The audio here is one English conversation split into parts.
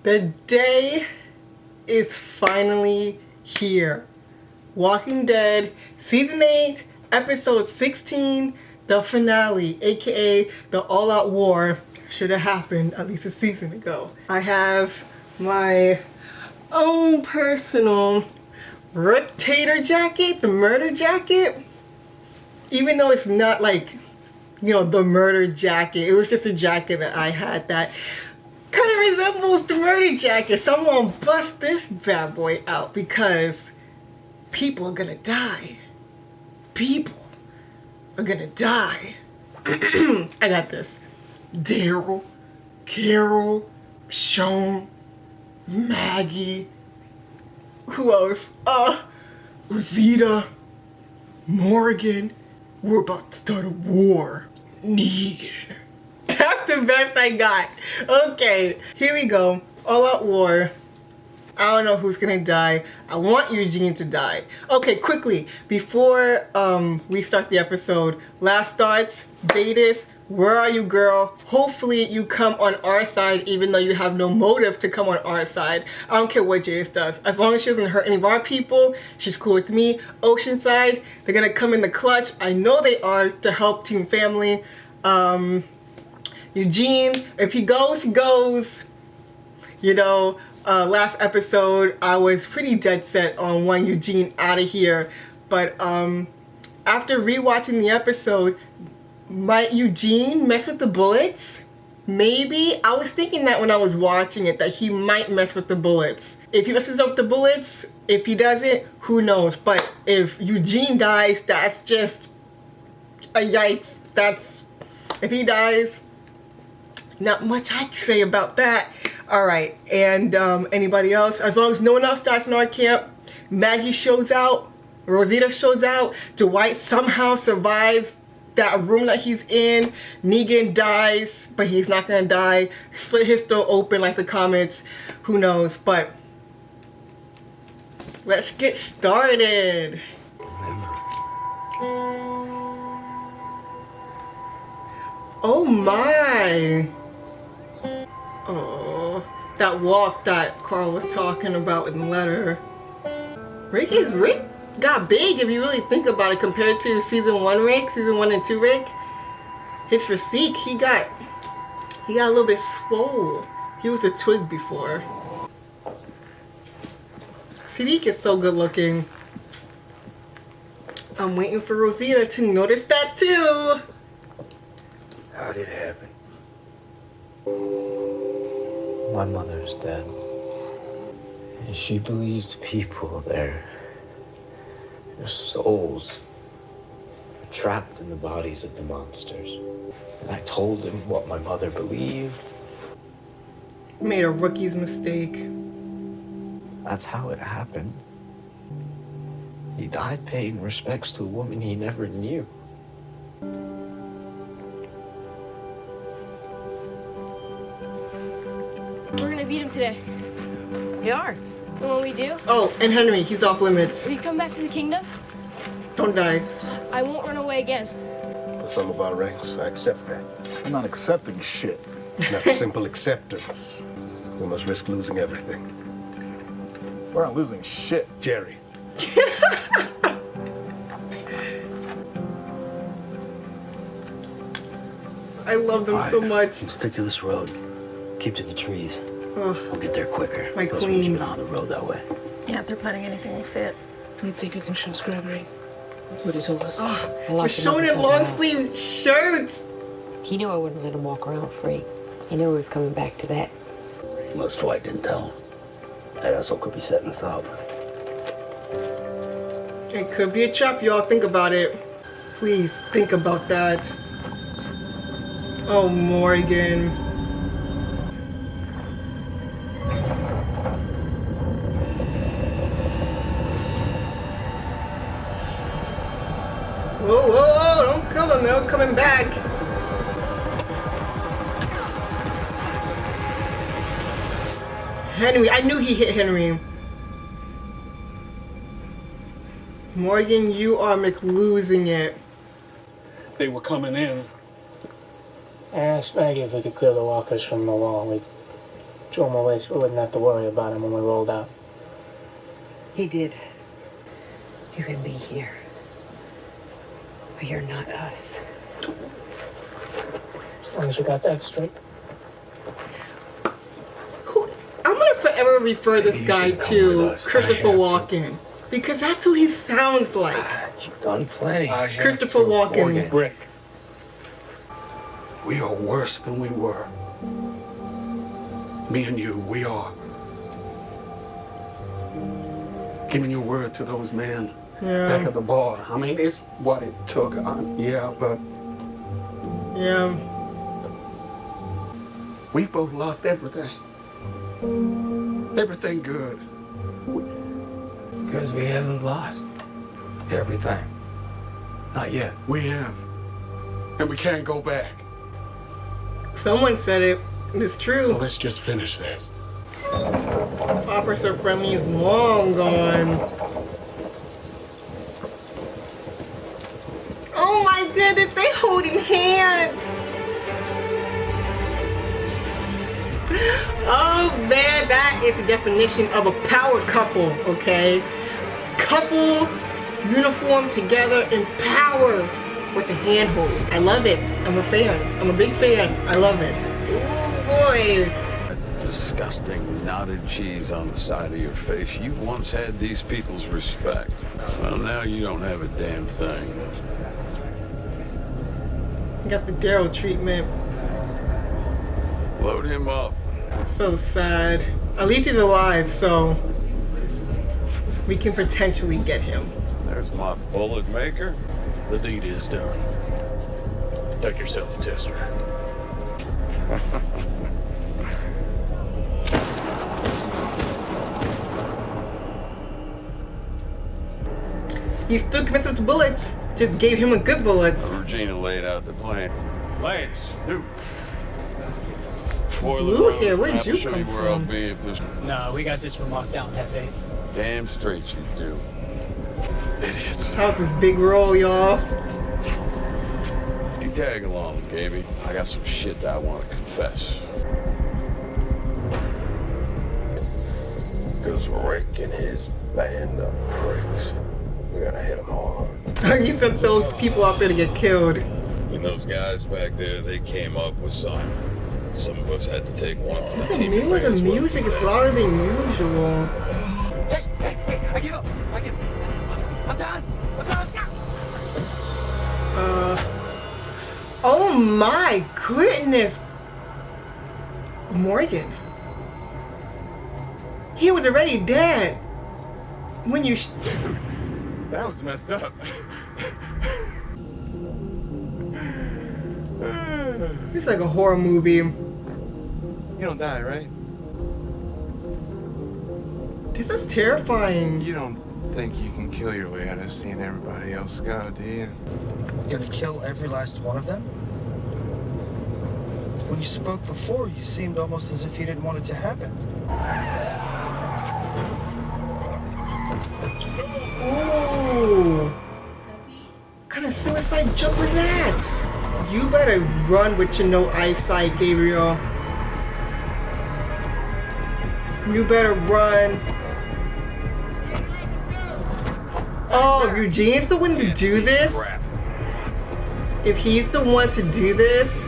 The day is finally here. Walking Dead, Season 8, Episode 16, the finale, aka the all-out war, should have happened at least a season ago. I have my own personal rotator jacket, the murder jacket. Even though it's not like, you know, the murder jacket, it was just a jacket that I had that kind of resembles the murder jacket. So I'm gonna bust this bad boy out because people are gonna die. People are gonna die. I got this. Daryl, Carol, Sean, Maggie, who else? Rosita, Morgan. We're about to start a war. Negan. That's the best I got. Okay, here we go. All out war. I don't know who's gonna die. I want Eugene to die. Okay, quickly, before we start the episode, last thoughts, Jadis, where are you, girl? Hopefully you come on our side even though you have no motive to come on our side. I don't care what Jadis does. As long as she doesn't hurt any of our people, she's cool with me. Oceanside, they're gonna come in the clutch. I know they are, to help Team Family. Eugene, if he goes, he goes. You know, last episode I was pretty dead set on wanting Eugene out of here, but after rewatching the episode, might Eugene mess with the bullets? Maybe. I was thinking that when I was watching it, that he might mess with the bullets. If he messes up the bullets, if he doesn't, who knows. But if Eugene dies, that's just a yikes. That's, if he dies, not much I can say about that. Alright, and anybody else? As long as no one else dies in our camp, Maggie shows out, Rosita shows out, Dwight somehow survives that room that he's in, Negan dies, but he's not gonna die, slit his throat open like the comics, who knows, but let's get started. Oh my! Oh, that walk that Carl was talking about in the letter. Rick got big if you really think about it compared to season 1 Rick, season 1 and 2 Rick. His physique, he got a little bit swole. He was a twig before. Siddiq is so good looking. I'm waiting for Rosita to notice that too. How did it happen? My mother's dead. And she believed people, their souls were trapped in the bodies of the monsters. And I told him what my mother believed. Made a rookie's mistake. That's how it happened. He died paying respects to a woman he never knew. We're gonna beat him today. We are. And when we do... Oh, and Henry, he's off limits. Will you come back to the kingdom? Don't die. I won't run away again. For some of our ranks, I accept that. I'm not accepting shit. It's not simple acceptance. We must risk losing everything. We're not losing shit. Jerry. I love them so much. Stick to this road. Keep to the trees. Oh, We'll get there quicker. my Plus, we're keeping queens. on the road that way. Yeah, if they're planning anything, we'll see it. You think you can trust Gregory? That's what he told us. Oh, I we're locked him showing up in inside long the house. sleeve shirts. He knew I wouldn't let him walk around free. He knew he was coming back to that. Unless Dwight didn't tell. That asshole could be setting us up. It could be a trap, y'all. Think about it. Please think about that. Oh, Morgan. Whoa, whoa, whoa, don't kill them, they're coming back. Henry, I knew he hit Henry. Morgan, you are losing it. They were coming in. I asked Maggie if we could clear the walkers from the wall. We Threw him away so we wouldn't have to worry about him when we rolled out. He did. You can be here. But you're not us. As long as you got that straight. I'm gonna forever refer this guy to Christopher Walken. Because that's who he sounds like. You've done plenty. Christopher Walken. Rick, we are worse than we were. Me and you, we are. Giving your word to those men back at the bar. I mean, it's what it took. Yeah, but we've both lost everything. Everything good. Because we haven't lost everything. Not yet. We have. And we can't go back. Someone said it. It's true. So let's just finish this. Officer Friendly is long gone. Oh my goodness, they holding hands. Oh man, that is the definition of a power couple, okay? Couple, uniform together in power with a handhold. I love it. I'm a fan. I'm a big fan. I love it. Oh boy. Disgusting knotted cheese on the side of your face. You once had these people's respect. Well, now you don't have a damn thing. Got the Daryl treatment. Load him up. So sad. At least he's alive, so we can potentially get him. There's my bullet maker. The deed is done. Take yourself a tester. He still commits with the bullets. Just gave him a good bullets. Regina laid out the plan. Lance, dude. Blue hair, where'd you come from? No, we got this one locked down, Pepe. Damn straight you do. Idiots. How's his big roll, y'all? You tag along, Gaby. I got some shit that I want to confess. Because Rick and his band of pricks, we gotta hit them hard. You sent those people out there to get killed. When those guys back there, they came up with some of us had to take one for the team. The music is louder than usual. Hey, I give up. I'm done. Oh my goodness. Morgan. He was already dead. When you... That was messed up. It's like a horror movie. You don't die, right? This is terrifying. You don't think you can kill your way out of seeing everybody else go, do you? Gonna kill every last one of them? When you spoke before, you seemed almost as if you didn't want it to happen. Ooh. What kind of suicide joke was that? You better run with your no eyesight, Gabriel. You better run. Oh, Eugene's the one to do this? If he's the one to do this,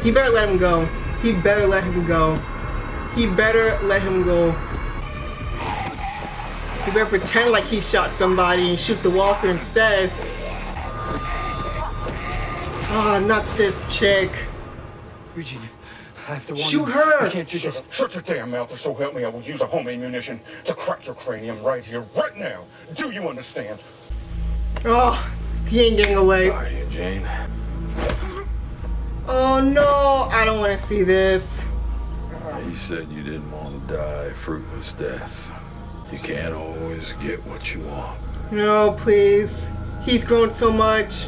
he better let him go. He better let him go. He better let him go. He better pretend like he shot somebody and shoot the walker instead. Oh, not this chick. Eugene, I have to warn Shoot you. her! I can't do this. Shut your damn mouth, or so help me, I will use a homemade munition to crack your cranium right here, right now. Do you understand? Oh, he ain't getting away. Sorry, Eugene. Oh no, I don't want to see this. You said you didn't want to die a fruitless death. You can't always get what you want. No, please. He's grown so much.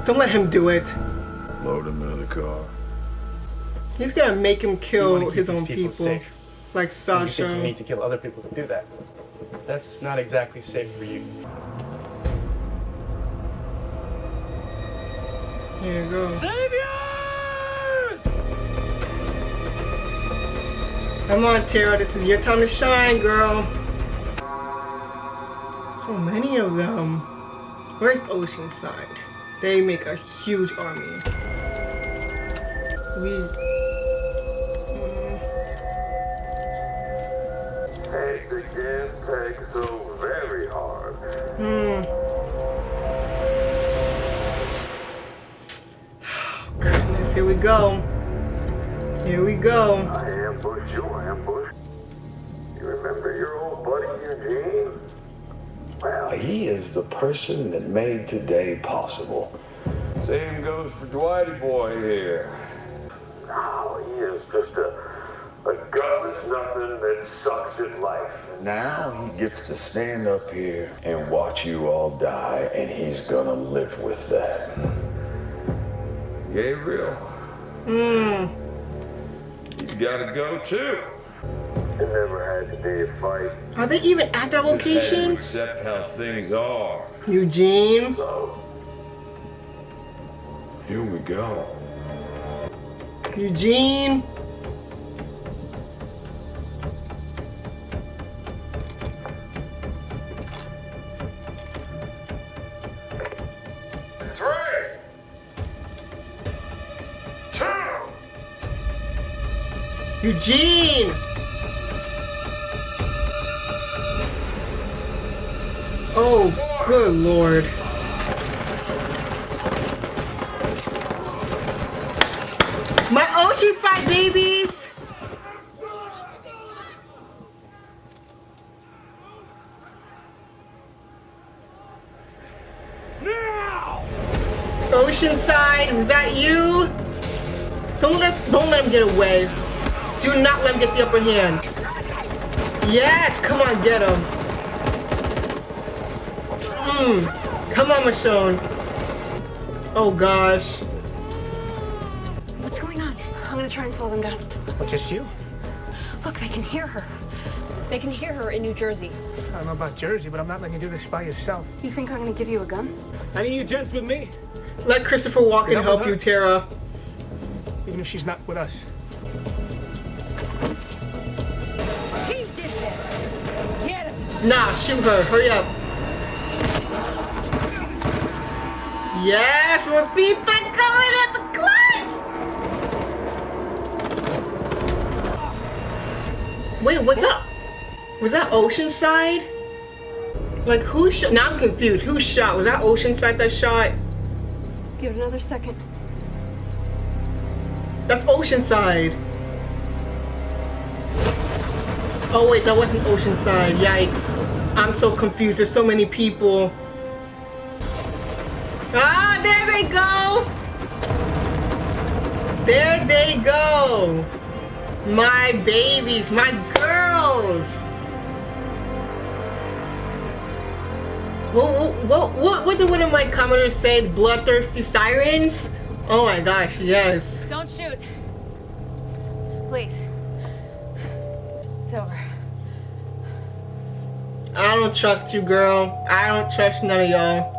Don't let him do it. Load him into the car. He's gonna make him kill his these own people people. safe. Like You think you Sasha. need to kill other people to do that. That's not exactly safe for you. Here you go. Saviors! Come on, Tara. This is your time to shine, girl. So many of them. Where's Oceanside? They make a huge army. Hate to get pegged so very hard. Goodness, here we go. Here we go. I ambush you, ambush. You remember your old buddy Eugene? Well, he is the person that made today possible. Same goes for Dwighty boy here. Oh, he is just a gutless nothing that sucks at life. Now he gets to stand up here and watch you all die, and he's gonna live with that. Gabriel? He's gotta go too. It never had to be a fight. Are they even at that location? Accept how things are. Eugene? So, here we go. Eugene? Eugene! Oh, good Lord. My Oceanside babies! Now! Oceanside, was that you? Don't let him get away. Do not let him get the upper hand. Yes, come on, get him. Come on, Michonne. Oh gosh. What's going on? I'm gonna try and slow them down. Well, just you? Look, they can hear her. They can hear her in New Jersey. I don't know about Jersey, but I'm not letting you do this by yourself. You think I'm gonna give you a gun? Any of you gents with me? Let Christopher Walken help you, Tara. Even if she's not with us. He did that. Get him. Nah, shoot her. Hurry up. Yes, rosita coming at the clutch. Wait, what's up? Was that Oceanside? Like who shot? Now I'm confused. Who shot? Was that Oceanside that shot? Give it another second. That's Oceanside. Oh wait, that wasn't Oceanside. Yikes. I'm so confused. There's so many people. Ah, there they go. There they go. My babies, my girls. What did one of my commenters say? Bloodthirsty sirens? Oh my gosh, yes. Don't shoot. Please. It's over. I don't trust you, girl. I don't trust none of y'all.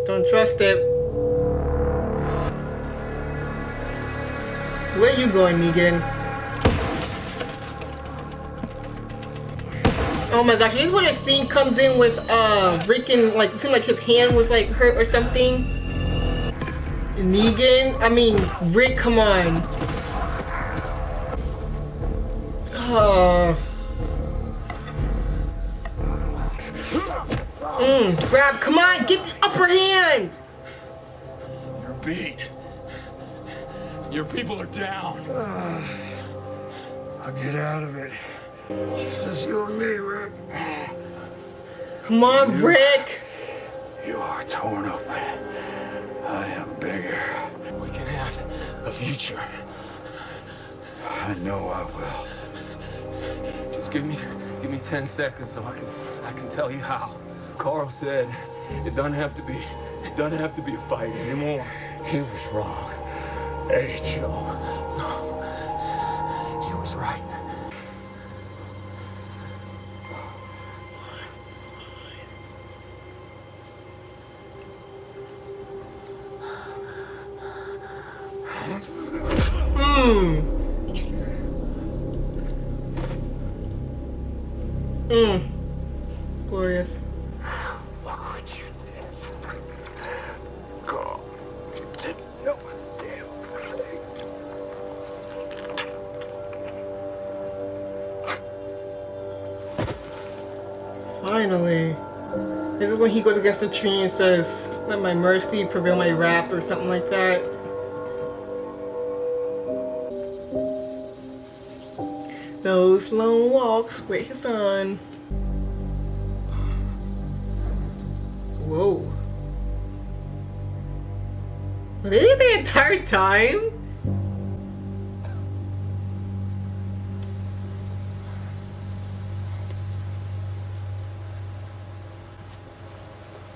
Don't trust it. Where you going, Negan? Oh my gosh, this is when a scene comes in with freaking, like, it seemed like his hand was like hurt or something. Negan? I mean, Rick, come on. Oh. Grab, come on, get the upper hand! You're beat. Your people are down. I'll get out of it. It's just you and me, Rick. Come on, Rick! You are torn up. I am bigger. We can have a future. I know I will. Just give me 10 seconds so I can tell you how. Carl said it doesn't have to be a fight anymore. He was wrong. Hey, Joe. No. He was right. Glorious. Look what you did. God. No damn thing. Finally. This is when he goes against the tree and says, "Let my mercy prevail my wrath," or something like that. Those lone walks with his son. Whoa. Were they there the entire time?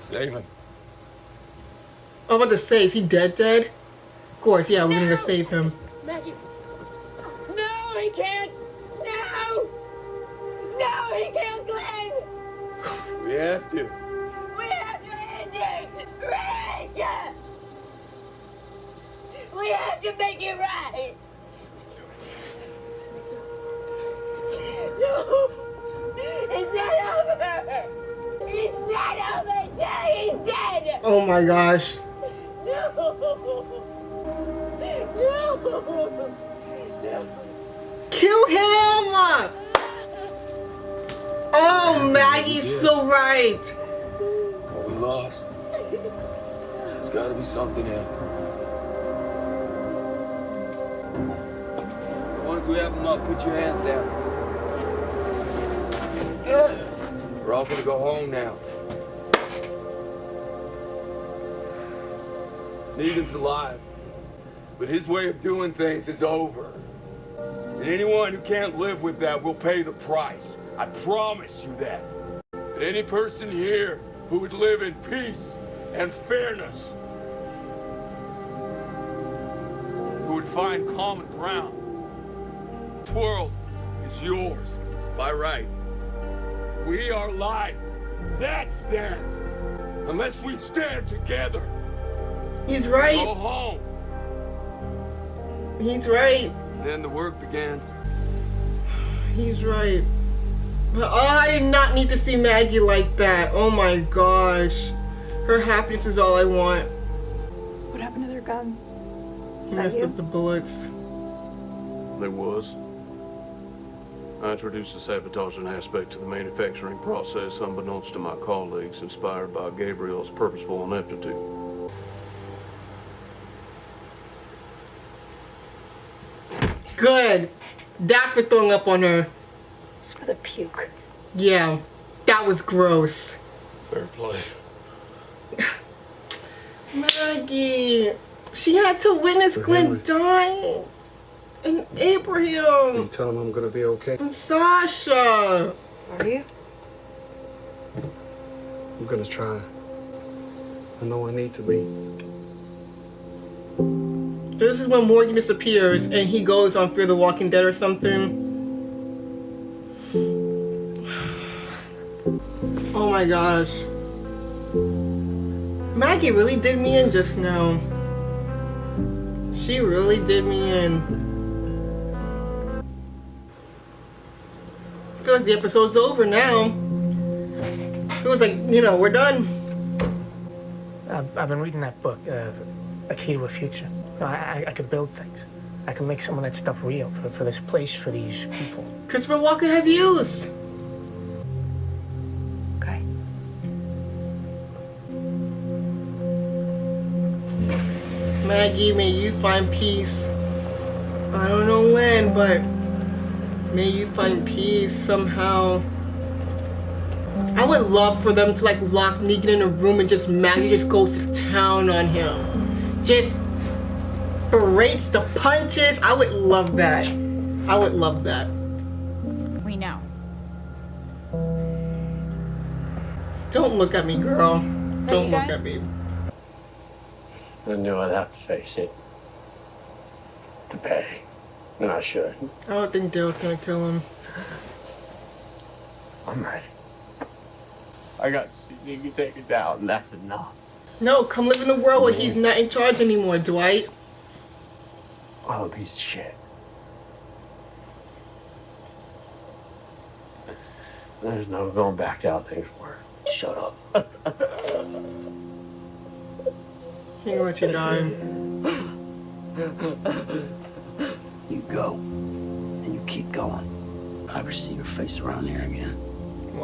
Save him. I'm about to say, is he dead? Of course, yeah, we're gonna save him. Maggie. No, he can't. No. No, he killed Glenn. We have to. We have to end it. Rick. We have to make it right. No. It's not over. It's not over until he's dead. Oh my gosh. No. No. No. Kill him! Oh, Maggie's so right. What we lost. There's got to be something else. Once we have them up, put your hands down. We're all gonna go home now. Negan's alive, but his way of doing things is over. And anyone who can't live with that will pay the price. I promise you that. But any person here who would live in peace and fairness, who would find common ground, this world is yours by right. We are life. That's them. Unless we stand together. He's right. Go home. He's right. Then the work begins. He's right. But I did not need to see Maggie like that. Oh my gosh. Her happiness is all I want. What happened to their guns? He messed up the bullets. There was. I introduced the sabotaging aspect to the manufacturing process unbeknownst to my colleagues, inspired by Gabriel's purposeful ineptitude. Good. That's for throwing up on her. It's for the puke. Yeah. That was gross. Fair play. Maggie. She had to witness Glenn dying. And Abraham. You tell him I'm gonna be okay. And Sasha. Are you? I'm gonna try. I know I need to be. This is when Morgan disappears and he goes on Fear the Walking Dead or something. Oh my gosh. Maggie really did me in just now. She really did me in. I feel like the episode's over now. It was like, you know, we're done. I've been reading that book, A Key to a Future. I could build things. I can make some of that stuff real for this place, for these people. Christopher Walken has use. Okay. Maggie, may you find peace. I don't know when, but may you find peace somehow. I would love for them to like lock Negan in a room and just Maggie just goes to town on him. Just berates the punches. I would love that. I would love that. We know. Don't look at me, girl. Don't you look guys? at me. I knew I'd have to face it. To pay. And I should. I don't think Dale's gonna kill him. I'm ready. I got to see Negan take it down, and that's enough. No, come live in the world where he's not in charge anymore, Dwight. I'm a piece of shit. There's no going back to how things were. Shut up. Can't let you die. You go, and you keep going. If I ever see your face around here again,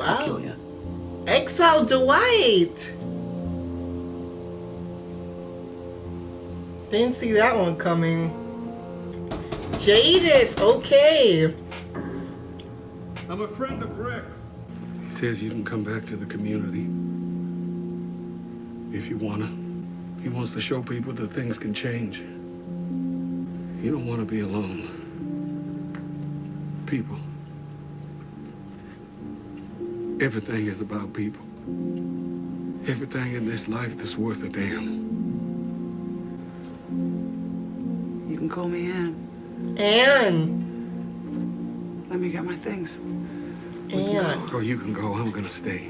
I'll kill you. Exile Dwight! Didn't see that one coming. Jadis, okay. I'm a friend of Rick's. He says you can come back to the community if you wanna. He wants to show people that things can change. You don't want to be alone. People. Everything is about people. Everything in this life that's worth a damn. You can call me Ann. Ann. Let me get my things. Ann. Oh, you can go. I'm gonna stay.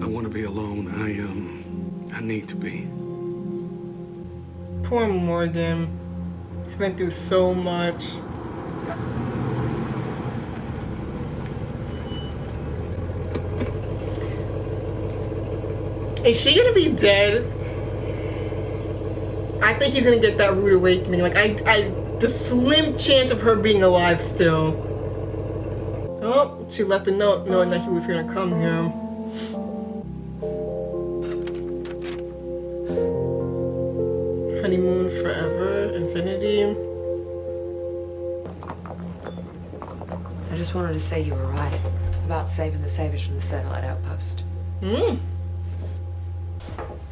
I want to be alone. I need to be. Poor Morgan. He's been through so much. Is she gonna be dead? I think he's gonna get that rude awakening. Like the slim chance of her being alive still. Oh, she left a note knowing that he was gonna come here. Honeymoon forever, infinity. I just wanted to say you were right about saving the Savage from the satellite outpost.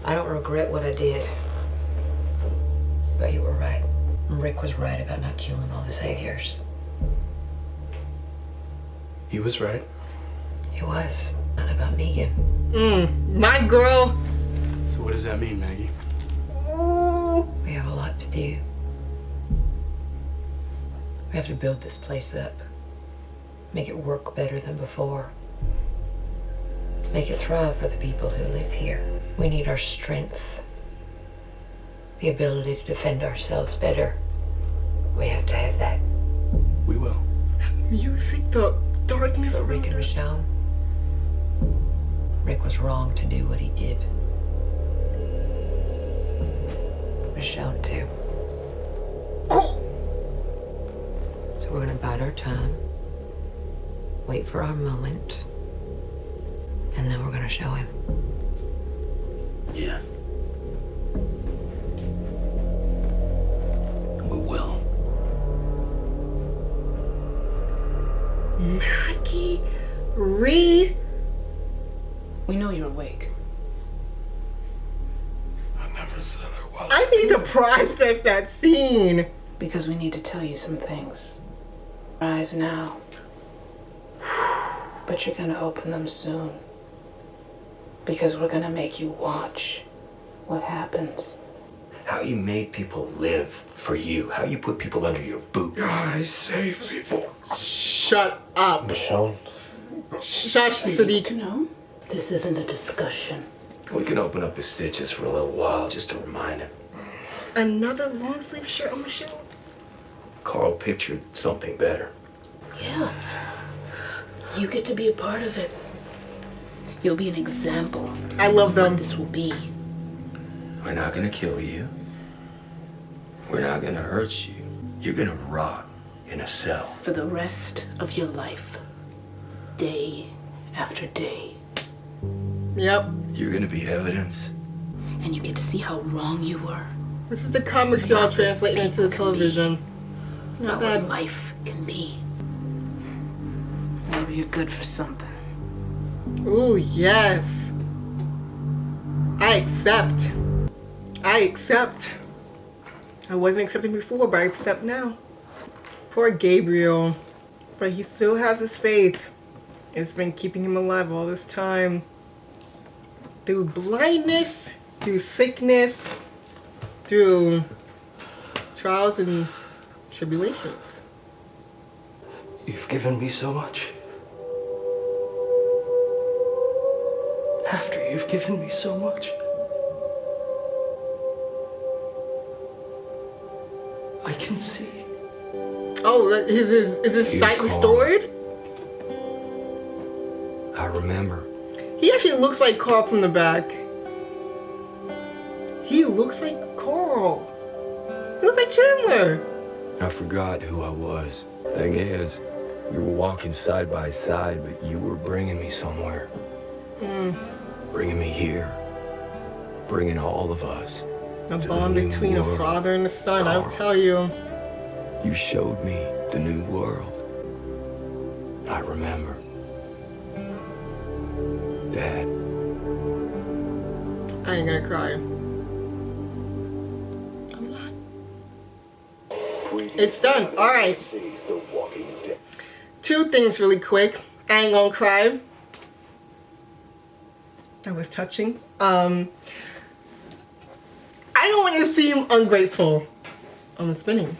I don't regret what I did, but you were right. Rick was right about not killing all the Saviors. He was right. He was. Not about Negan. My girl. So what does that mean, Maggie? Ooh. We have a lot to do. We have to build this place up. Make it work better than before. Make it thrive for the people who live here. We need our strength. The ability to defend ourselves better. We have to have that. We will. Music, the darkness. But Rick and Michonne, Rick was wrong to do what he did. Michonne too. So we're gonna bide our time, wait for our moment, and then we're gonna show him. Yeah. We will. Maggie, We know you're awake. I never said I was. I need to process that scene. Because we need to tell you some things. Eyes now. But you're gonna open them soon. Because we're gonna make you watch what happens. How you made people live for you. How you put people under your boot. I save people. Shut up. Michonne. Shush, You need to know, this isn't a discussion. We can open up his stitches for a little while just to remind him. Another long sleeve shirt on Michelle. Carl pictured something better. Yeah. You get to be a part of it. You'll be an example. I love them. What this will be. We're not gonna kill you. We're not gonna hurt you. You're gonna rot in a cell. For the rest of your life. Day after day. Yep. You're gonna be evidence. And you get to see how wrong you were. This is the comics y'all translating into the television. Not About bad. what life can be. Maybe you're good for something. Ooh, yes. I accept. I accept. I wasn't accepting before, but I accept now. Poor Gabriel. But he still has his faith. It's been keeping him alive all this time. Through blindness, through sickness, through trials and tribulations. You've given me so much. After you've given me so much. I can see. Oh, is his sight restored? remember. He actually looks like Carl from the back. He looks like Carl. He looks like Chandler. I forgot who I was. Thing is, we were walking side by side, but you were bringing me somewhere. Bringing me here. Bringing all of us. The bond between a father and a son, Carl, I'll tell you. You showed me the new world. I remember. Dad. I ain't gonna cry. It's done. Alright. 2 things really quick. I ain't gonna cry. That was touching. I don't want to seem ungrateful. I'm spinning.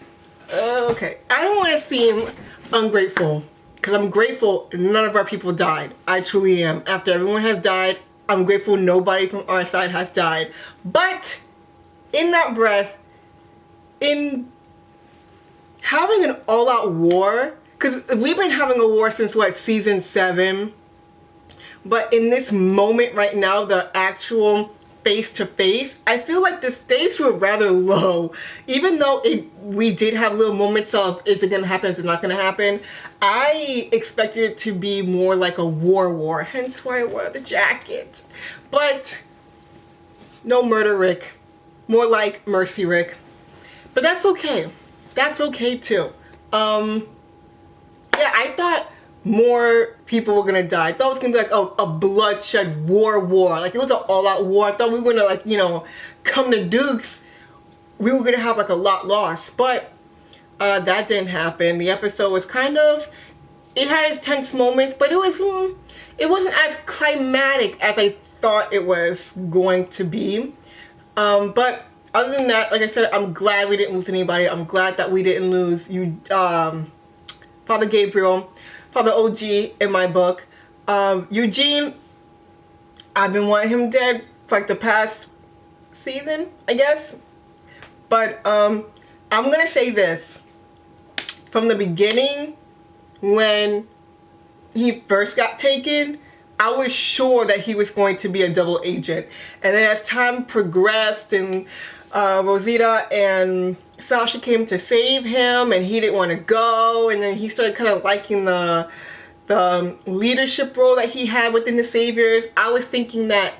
Okay. I don't want to seem ungrateful. Because I'm grateful none of our people died. I truly am. After everyone has died, I'm grateful nobody from our side has died. But in that breath, in having an all-out war, because we've been having a war since what, season 7, but in this moment right now, the actual face-to-face, I feel like the stakes were rather low. Even though we did have little moments of, is it gonna happen, is it not gonna happen, I expected it to be more like a war, hence why I wore the jacket. But no murder Rick, more like mercy Rick. But that's okay. That's okay too. Yeah, I thought more people were gonna die. I thought it was gonna be like a bloodshed war. Like it was an all-out war. I thought we were gonna, like, you know, come to Dukes. We were gonna have like a lot lost, but that didn't happen. The episode was kind of, it had its tense moments, but it wasn't as climatic as I thought it was going to be. But other than that, like I said, I'm glad we didn't lose anybody. I'm glad that we didn't lose you, Father Gabriel, Father OG in my book. Eugene, I've been wanting him dead for like the past season, I guess. But I'm gonna say this. From the beginning, when he first got taken, I was sure that he was going to be a double agent. And then as time progressed and Rosita and Sasha came to save him and he didn't want to go, and then he started kind of liking the leadership role that he had within the Saviors, I was thinking that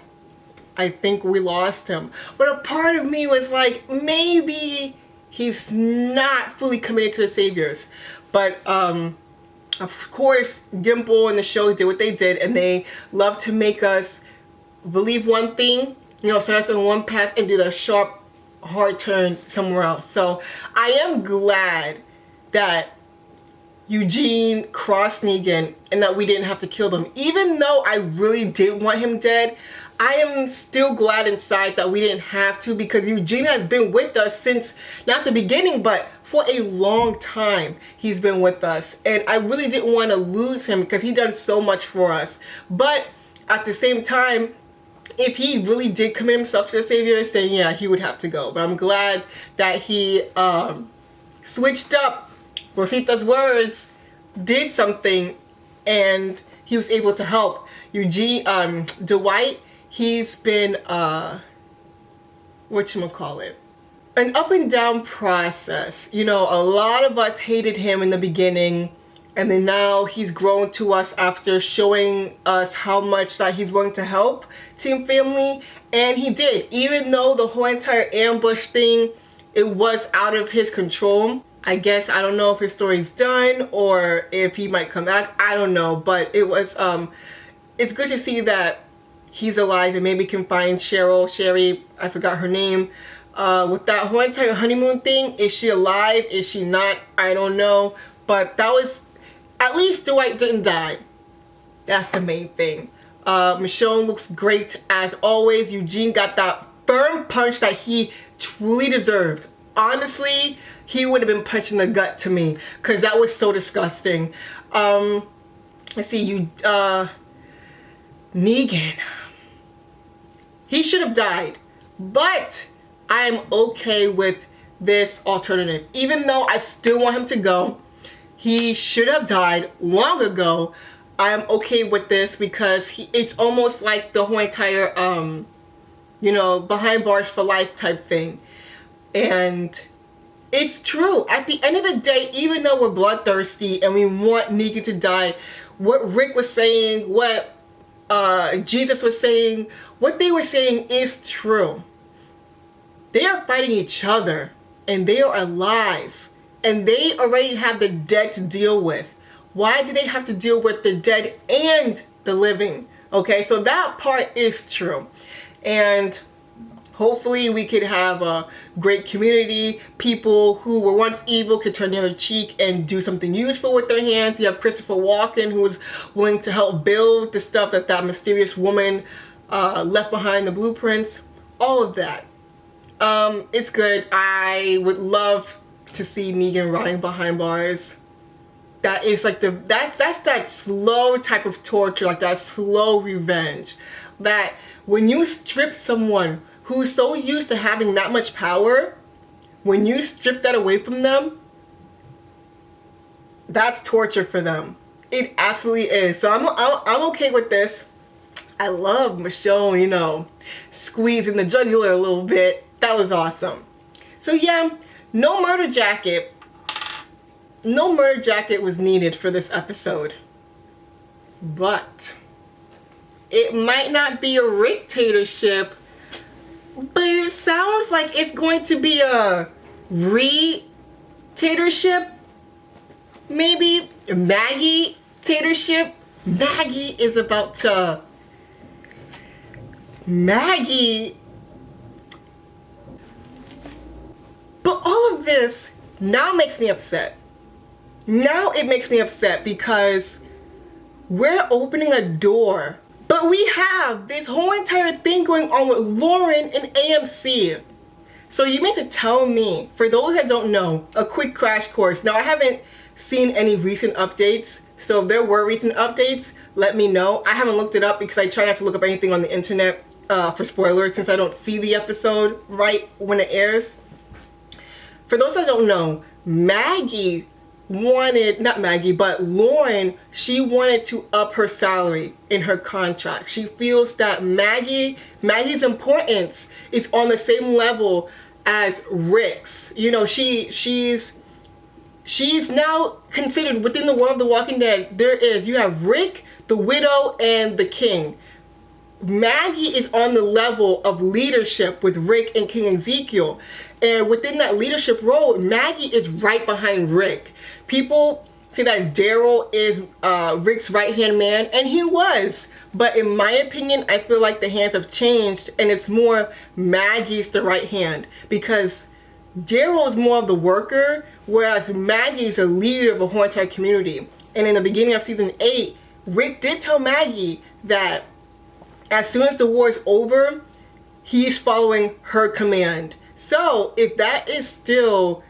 I think we lost him. But a part of me was like, maybe he's not fully committed to the Saviors. But of course, Gimple and the show did what they did, and they love to make us believe one thing, you know, set us on one path and do the sharp, hard turn somewhere else. So I am glad that Eugene crossed Negan and that we didn't have to kill them. Even though I really did want him dead, I am still glad inside that we didn't have to, because Eugene has been with us since, not the beginning, but for a long time he's been with us. And I really didn't want to lose him because he done so much for us. But at the same time, if he really did commit himself to the Saviors, then yeah, he would have to go. But I'm glad that he switched up Rosita's words, did something, and he was able to help. Eugene, Dwight, he's been, whatchamacallit, an up and down process. You know, a lot of us hated him in the beginning, and then now he's grown to us after showing us how much that he's willing to help Team Family. And he did, even though the whole entire ambush thing, it was out of his control. I guess, I don't know if his story's done or if he might come back, I don't know. But it was, it's good to see that he's alive and maybe can find Sherry, I forgot her name. With that whole entire honeymoon thing, is she alive? Is she not? I don't know. But that was, at least Dwight didn't die. That's the main thing. Michonne looks great as always. Eugene got that firm punch that he truly deserved. Honestly, he would have been punched in the gut to me, because that was so disgusting. Let's see, Negan. He should have died, but I am okay with this alternative. Even though I still want him to go, he should have died long ago. I'm okay with this because it's almost like the whole entire, you know, behind bars for life type thing. And it's true. At the end of the day, even though we're bloodthirsty and we want Negan to die, what Rick was saying, what Jesus was saying, what they were saying is true. They are fighting each other and they are alive and they already have the dead to deal with. Why do they have to deal with the dead and the living? Okay, so that part is true. And hopefully we could have a great community. People who were once evil could turn the other cheek and do something useful with their hands. You have Christopher Walken, who was willing to help build the stuff that mysterious woman left behind, the blueprints. All of that. It's good. I would love to see Negan rotting behind bars. That is like that's that slow type of torture, like that slow revenge. That when you strip someone who's so used to having that much power, when you strip that away from them, that's torture for them. It absolutely is. So I'm okay with this. I love Michonne, you know, squeezing the jugular a little bit. That was awesome. So yeah, no murder jacket. No murder jacket was needed for this episode. But it might not be a Rick-tatorship, but it sounds like it's going to be a Re-tatorship. Maybe a Maggie-tatorship. Maggie is about to... Maggie... But all of this now makes me upset. Now it makes me upset because we're opening a door. But we have this whole entire thing going on with Lauren and AMC. So you mean to tell me, for those that don't know, a quick crash course. Now I haven't seen any recent updates. So if there were recent updates, let me know. I haven't looked it up because I try not to look up anything on the internet for spoilers since I don't see the episode right when it airs. For those that don't know, Maggie wanted, not Maggie, but Lauren, she wanted to up her salary in her contract. She feels that Maggie's importance is on the same level as Rick's. You know, she's now considered within the world of The Walking Dead. You have Rick, the widow, and the king. Maggie is on the level of leadership with Rick and King Ezekiel. And within that leadership role, Maggie is right behind Rick. People say that Daryl is Rick's right-hand man, and he was. But in my opinion, I feel like the hands have changed, and it's more Maggie's the right hand. Because Daryl is more of the worker, whereas Maggie's a leader of a whole entire community. And in the beginning of season 8, Rick did tell Maggie that as soon as the war is over, he's following her command. So if that's still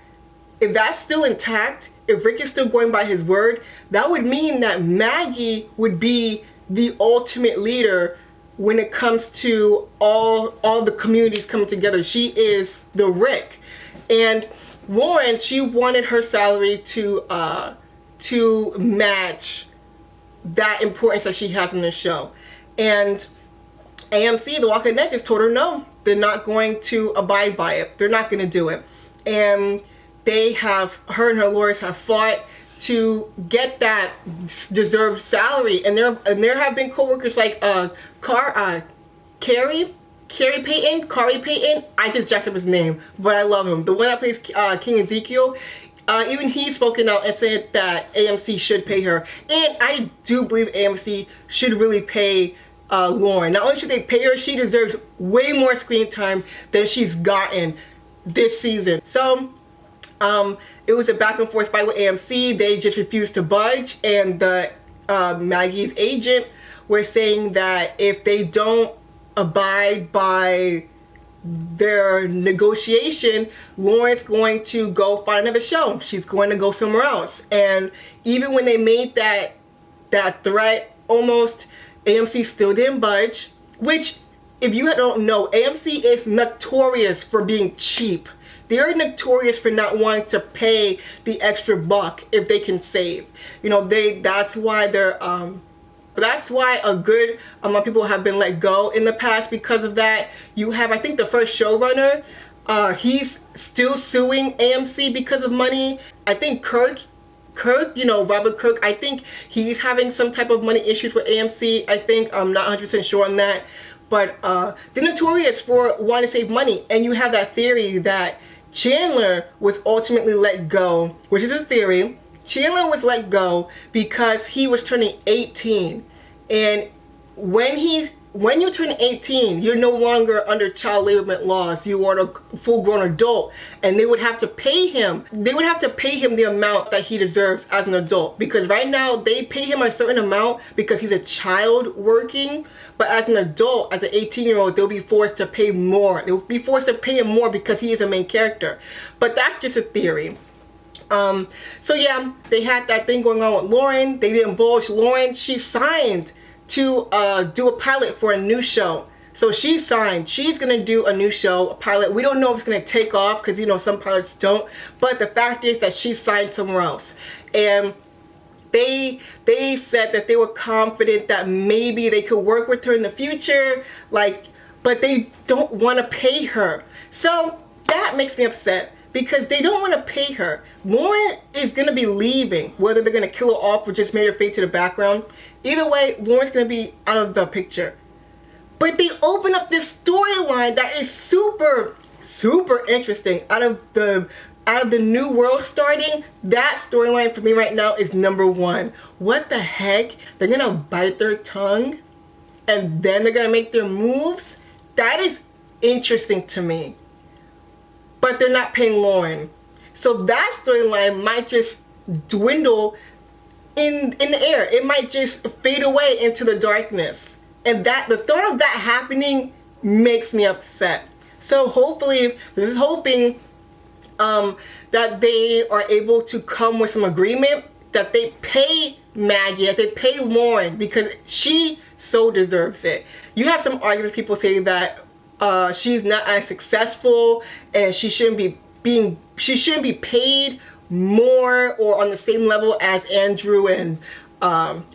intact, if Rick is still going by his word, that would mean that Maggie would be the ultimate leader when it comes to all the communities coming together. She is the Rick. And Lauren, she wanted her salary to match that importance that she has in the show. And AMC, The Walking Dead, just told her no. They're not going to abide by it. They're not going to do it. And her and her lawyers have fought to get that deserved salary. And there have been co-workers like Kari Payton. I just jacked up his name, but I love him. The one that plays King Ezekiel. Even he's spoken out and said that AMC should pay her. And I do believe AMC should really pay Lauren. Not only should they pay her, she deserves way more screen time than she's gotten this season. So it was a back and forth fight with AMC. They just refused to budge, and Maggie's agent were saying that if they don't abide by their negotiation, Lauren's going to go find another show. She's going to go somewhere else. And even when they made that threat, almost, AMC still didn't budge. Which, if you don't know, AMC is notorious for being cheap. They're notorious for not wanting to pay the extra buck if they can save. You know, that's why their That's why a good amount of people have been let go in the past because of that. You have, I think, the first showrunner. He's still suing AMC because of money. I think Kirk, you know, Robert Kirk, I think he's having some type of money issues with AMC. I think, I'm not 100% sure on that. But they're notorious for wanting to save money. And you have that theory that Chandler was ultimately let go, which is a theory. Chandler was let go because he was turning 18. And when you turn 18, you're no longer under child laborment laws. You are a full-grown adult, and they would have to pay him. They would have to pay him the amount that he deserves as an adult, because right now they pay him a certain amount because he's a child working. But as an adult, as an 18-year-old, they'll be forced to pay more. They'll be forced to pay him more because he is a main character. But that's just a theory. So yeah, they had that thing going on with Lauren. They didn't bulge Lauren. She signed to do a pilot for a new show. So she signed. She's gonna do a new show, a pilot. We don't know if it's gonna take off because, you know, some pilots don't. But the fact is that she signed somewhere else. And they said that they were confident that maybe they could work with her in the future, like, but they don't want to pay her. So that makes me upset, because they don't want to pay her. Lauren is going to be leaving, whether they're going to kill her off or just made her fade to the background. Either way, Lauren's going to be out of the picture. But they open up this storyline that is super, super interesting. Out of the new world starting, that storyline for me right now is #1. What the heck? They're going to bite their tongue and then they're going to make their moves? That is interesting to me. But they're not paying Lauren. So that storyline might just dwindle in the air. It might just fade away into the darkness. And that the thought of that happening makes me upset. So hopefully, this is hoping that they are able to come with some agreement, that they pay Maggie, that they pay Lauren, because she so deserves it. You have some arguments, people say that she's not as successful and she shouldn't be paid more or on the same level as Andrew and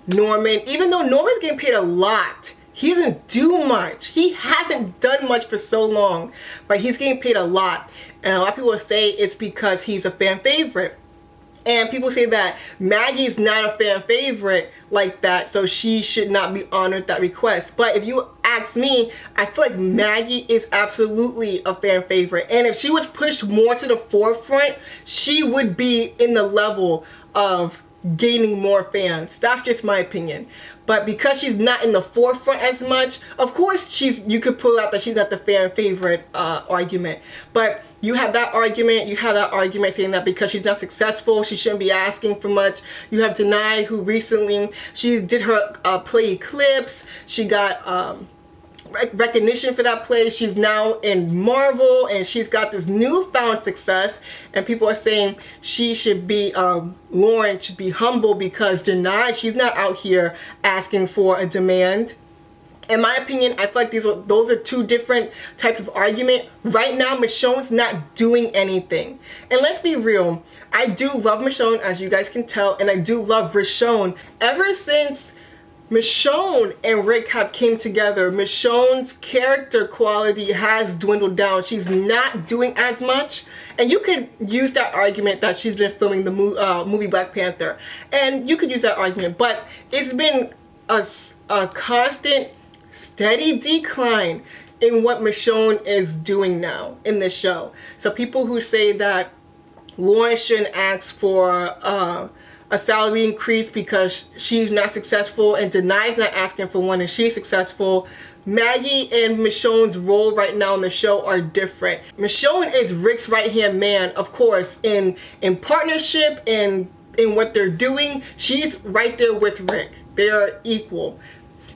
Norman. Even though Norman's getting paid a lot, he doesn't do much. He hasn't done much for so long, but he's getting paid a lot. And a lot of people say it's because he's a fan favorite. And people say that Maggie's not a fan favorite like that, so she should not be honored that request. But if you ask me, I feel like Maggie is absolutely a fan favorite. And if she was pushed more to the forefront, she would be in the level of gaining more fans. That's just my opinion. But because she's not in the forefront as much, of course you could pull out that she's not the fan favorite argument. But you have that argument saying that because she's not successful, she shouldn't be asking for much. You have Denai, who recently, she did her play Eclipse. She got recognition for that play. She's now in Marvel and she's got this newfound success, and people are saying she should be, Lauren should be humble because Denai, she's not out here asking for a demand. In my opinion, I feel like those are two different types of argument. Right now, Michonne's not doing anything. And let's be real, I do love Michonne, as you guys can tell, and I do love Rishonne. Ever since Michonne and Rick have came together, Michonne's character quality has dwindled down. She's not doing as much. And you could use that argument that she's been filming the movie Black Panther. And you could use that argument, but it's been a constant, steady decline in what Michonne is doing now in this show. So people who say that Lauren shouldn't ask for a salary increase because she's not successful, and Denai's not asking for one and she's successful. Maggie and Michonne's role right now in the show are different. Michonne is Rick's right-hand man, of course, in partnership and in what they're doing. She's right there with Rick. They are equal.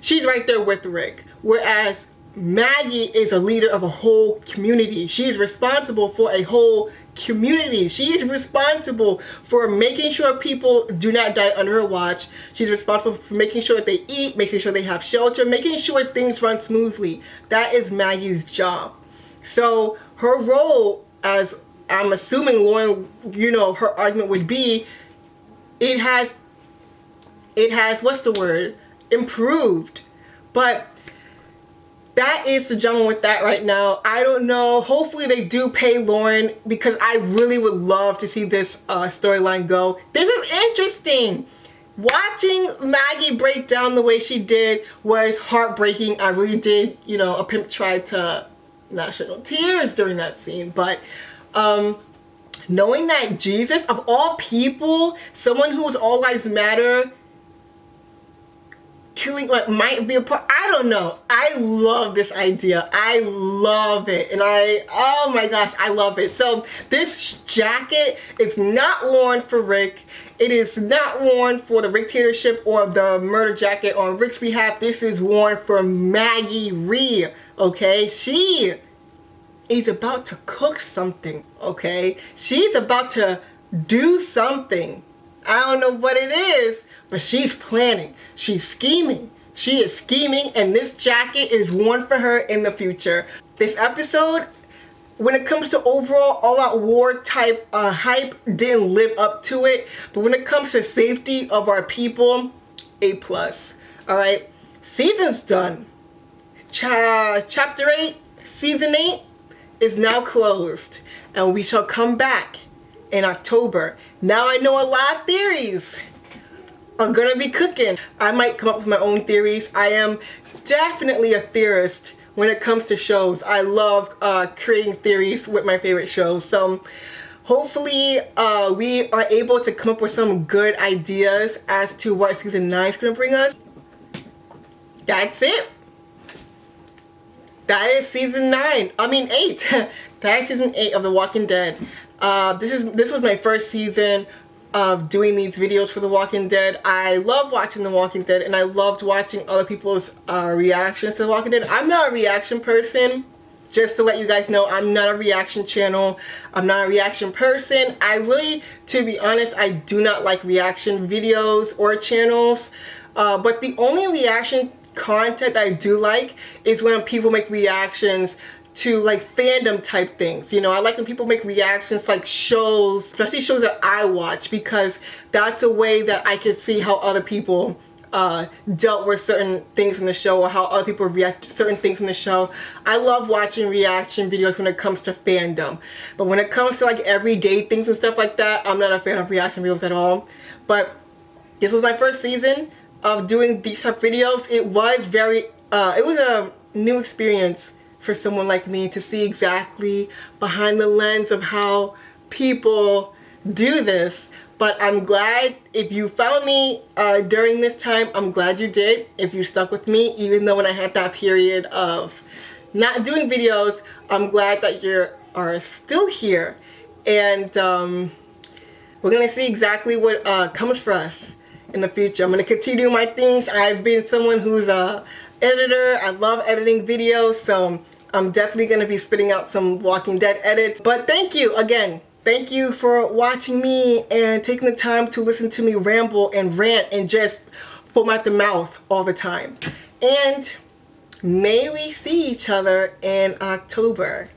She's right there with Rick. Whereas Maggie is a leader of a whole community. She is responsible for a whole community. She is responsible for making sure people do not die under her watch. She's responsible for making sure that they eat, making sure they have shelter, making sure things run smoothly. That is Maggie's job. So her role, as I'm assuming Lauren, you know, her argument would be, it has, what's the word? improved. But that is the drama with that right now. I don't know. Hopefully they do pay Lauren, because I really would love to see this storyline go. This is interesting. Watching Maggie break down the way she did was heartbreaking. I really did, you know, a pimp tried to not shed no tears during that scene. But knowing that Jesus, of all people, someone who was all lives matter, killing like might be a part. I don't know. I love this idea. I love it. And oh my gosh, I love it. So this jacket is not worn for Rick. It is not worn for the dictatorship or the murder jacket on Rick's behalf. This is worn for Maggie Rhee. Okay, she is about to cook something. Okay, she's about to do something. I don't know what it is, but she's planning. She's scheming. She is scheming, and this jacket is worn for her in the future. This episode, when it comes to overall all-out war type hype, didn't live up to it. But when it comes to safety of our people, A+. Alright, season's done. Chapter 8, Season 8 is now closed. And we shall come back in October. Now I know a lot of theories are gonna be cooking. I might come up with my own theories. I am definitely a theorist when it comes to shows. I love creating theories with my favorite shows. So hopefully we are able to come up with some good ideas as to what season 9 is gonna bring us. That's it. That is season 9. I mean 8. That is season 8 of The Walking Dead. This was my first season of doing these videos for The Walking Dead. I love watching The Walking Dead, and I loved watching other people's reactions to The Walking Dead. I'm not a reaction person. Just to let you guys know, I'm not a reaction channel. I'm not a reaction person. I really, to be honest, I do not like reaction videos or channels. But the only reaction content that I do like is when people make reactions to like fandom type things. You know, I like when people make reactions like shows, especially shows that I watch, because that's a way that I can see how other people dealt with certain things in the show, or how other people react to certain things in the show. I love watching reaction videos when it comes to fandom. But when it comes to like everyday things and stuff like that, I'm not a fan of reaction videos at all. But this was my first season of doing these type of videos. It was it was a new experience for someone like me to see exactly behind the lens of how people do this. But I'm glad if you found me during this time, I'm glad you did. If you stuck with me, even though when I had that period of not doing videos, I'm glad that you are still here. And we're gonna see exactly what comes for us in the future. I'm gonna continue my things. I've been someone who's a editor. I love editing videos, so I'm definitely going to be spitting out some Walking Dead edits. But thank you again. Thank you for watching me and taking the time to listen to me ramble and rant and just foam at the mouth all the time. And may we see each other in October.